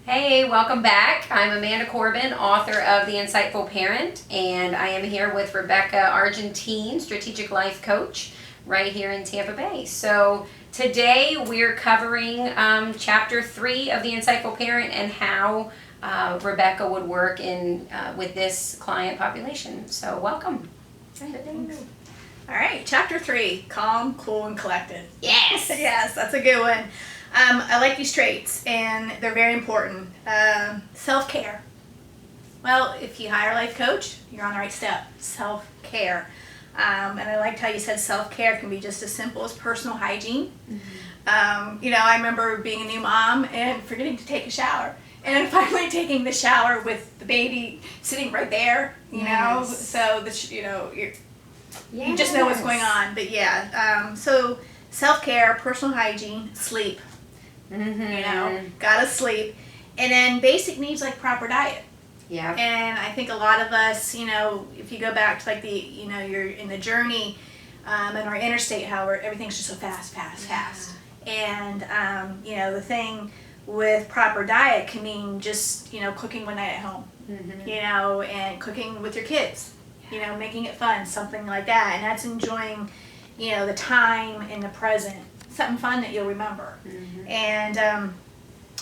Hey, welcome back. I'm Amanda Corbin, author of The Insightful Parent, and I am here with Rebecca Argentine, strategic life coach, right here in Tampa Bay. So today we're covering chapter 3 of The Insightful Parent and how Rebecca would work in with this client population. So welcome. All right, chapter 3, calm, cool, and collected. Yes. Yes, that's a good one. I like these traits, and they're very important. Self-care. Well, if you hire a life coach, you're on the right step. Self-care. And I liked how you said self-care can be just as simple as personal hygiene. Mm-hmm. I remember being a new mom and forgetting to take a shower. And then finally taking the shower with the baby sitting right there, Yes. so you just know what's going on. But yeah, so self-care, personal hygiene, sleep. Mm-hmm. Gotta sleep. And then basic needs like proper diet. Yeah. And I think a lot of us, if you go back to like you're in the journey in our interstate, how everything's just so fast. And, the thing with proper diet can mean just, cooking one night at home, and cooking with your kids, making it fun, something like that. And that's enjoying, the time in the present, something fun that you'll remember. Mm-hmm. And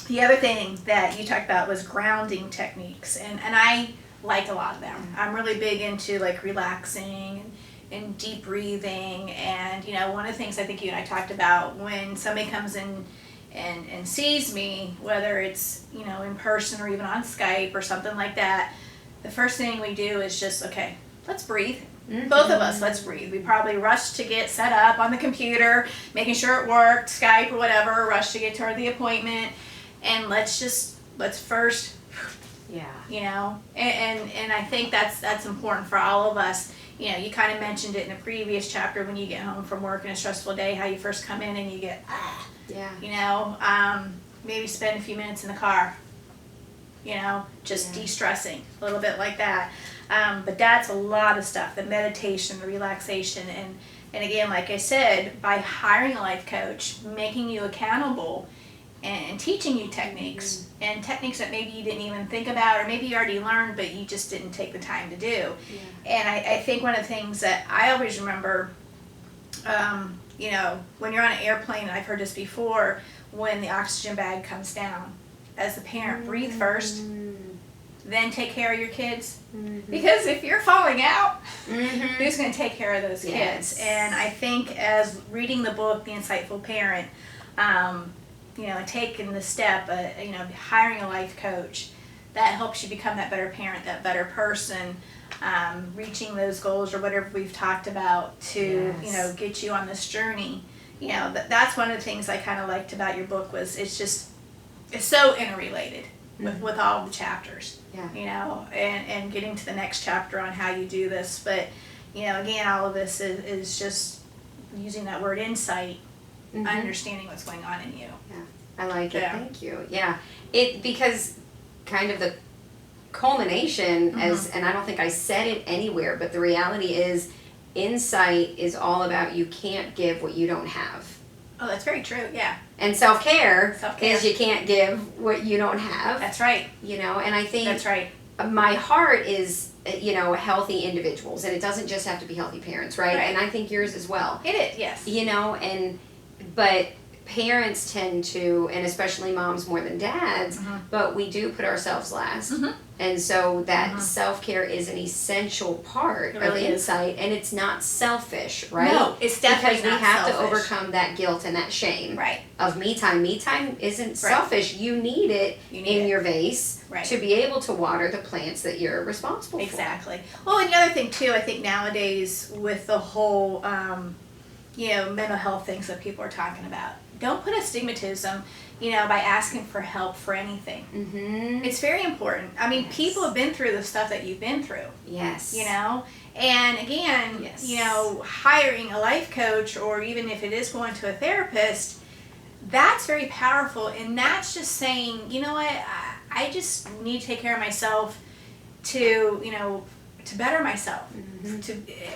the other thing that you talked about was grounding techniques. And I like a lot of them. Mm-hmm. I'm really big into like relaxing and deep breathing. And, one of the things I think you and I talked about when somebody comes in and sees me, whether it's, in person or even on Skype or something like that, the first thing we do is just, okay, let's breathe. Mm-hmm. Both of us, let's breathe. We probably rush to get set up on the computer, making sure it worked, Skype or whatever, rush to get to the appointment, and let's first, and I think that's important for all of us. You kind of mentioned it in a previous chapter when you get home from work in a stressful day, how you first come in and you get, maybe spend a few minutes in the car, de-stressing, a little bit like that. But that's a lot of stuff, the meditation, the relaxation, and again, like I said, by hiring a life coach, making you accountable and teaching you techniques, and techniques that maybe you didn't even think about, or maybe you already learned, but you just didn't take the time to do. Yeah. And I think one of the things that I always remember, when you're on an airplane, and I've heard this before, when the oxygen bag comes down, as the parent, breathe first, then take care of your kids. Mm-hmm. Because if you're falling out, who's going to take care of those kids? And I think as reading the book, The Insightful Parent, taking the step, hiring a life coach, that helps you become that better parent, that better person, reaching those goals or whatever we've talked about to, get you on this journey. That's one of the things I kind of liked about your book was it's so interrelated with all the chapters. Yeah. And getting to the next chapter on how you do this. But, again, all of this is just using that word insight, understanding what's going on in you. Yeah, I like it. Thank you. Yeah. Because kind of the culmination and I don't think I said it anywhere, but the reality is insight is all about you can't give what you don't have. Oh, that's very true, yeah. And self-care is you can't give what you don't have. That's right. And I think that's right. My heart is, healthy individuals, and it doesn't just have to be healthy parents, right? And I think yours as well. It is, yes. But parents tend to, and especially moms more than dads, but we do put ourselves last. And so that self-care is an essential part of insight, and it's not selfish, right? No, it's definitely because not we have selfish. to overcome that guilt and that shame of me time. Me time isn't selfish. You need it in your vase to be able to water the plants that you're responsible for. Exactly. Well, and the other thing too, I think nowadays with the whole, mental health things that people are talking about, don't put a stigmatism, by asking for help for anything. It's very important. I mean, people have been through the stuff that you've been through. Yes. And again, hiring a life coach, or even if it is going to a therapist, that's very powerful. And that's just saying, you know what, I just need to take care of myself to better myself,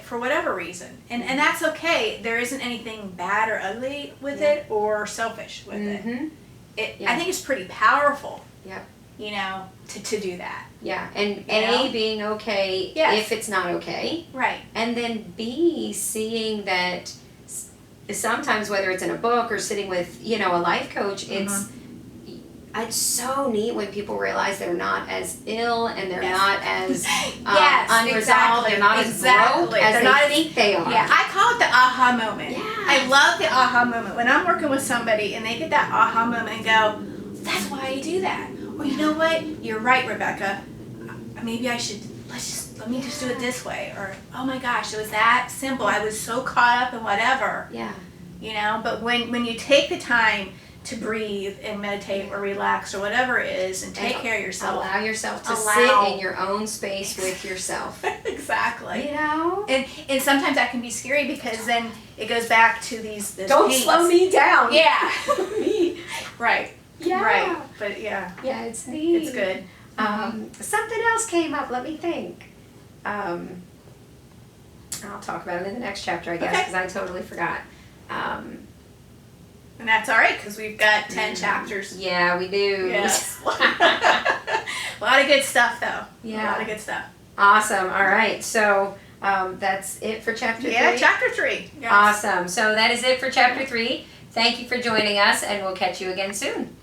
for whatever reason. And that's okay. There isn't anything bad or ugly with it or selfish with it. I think it's pretty powerful. Yep. to do that. Yeah, and You know? A, being okay Yes. if it's not okay, Right. and then B, seeing that sometimes, whether it's in a book or sitting with, a life coach, it's so neat when people realize they're not as ill and they're Yes. not as Yes, unresolved, exactly, they're not as broke as They're they not as- think they are. Yeah, I call it the aha moment. Yeah. I love the aha moment. When I'm working with somebody and they get that aha moment and go, that's why I do that. Or you know what? You're right, Rebecca. Maybe I should, let me just do it this way. Or, oh my gosh, it was that simple. I was so caught up in whatever. Yeah. But when you take the time to breathe and meditate or relax or whatever it is and take care of yourself. Allow yourself to sit in your own space with yourself. Exactly. And sometimes that can be scary because then it goes back to these Don't pains. slow me down. Yeah. Right. Yeah. Right. But yeah. Yeah, it's neat. It's good. Something else came up. Let me think. I'll talk about it in the next chapter, I guess, Okay. because I totally forgot. And that's all right because we've got 10 chapters. Yeah, we do. Yes. A lot of good stuff, though. Yeah. A lot of good stuff. Awesome. All right. So that's it for chapter 3. Yeah, chapter 3. Yes. Awesome. So that is it for chapter 3. Thank you for joining us, and we'll catch you again soon.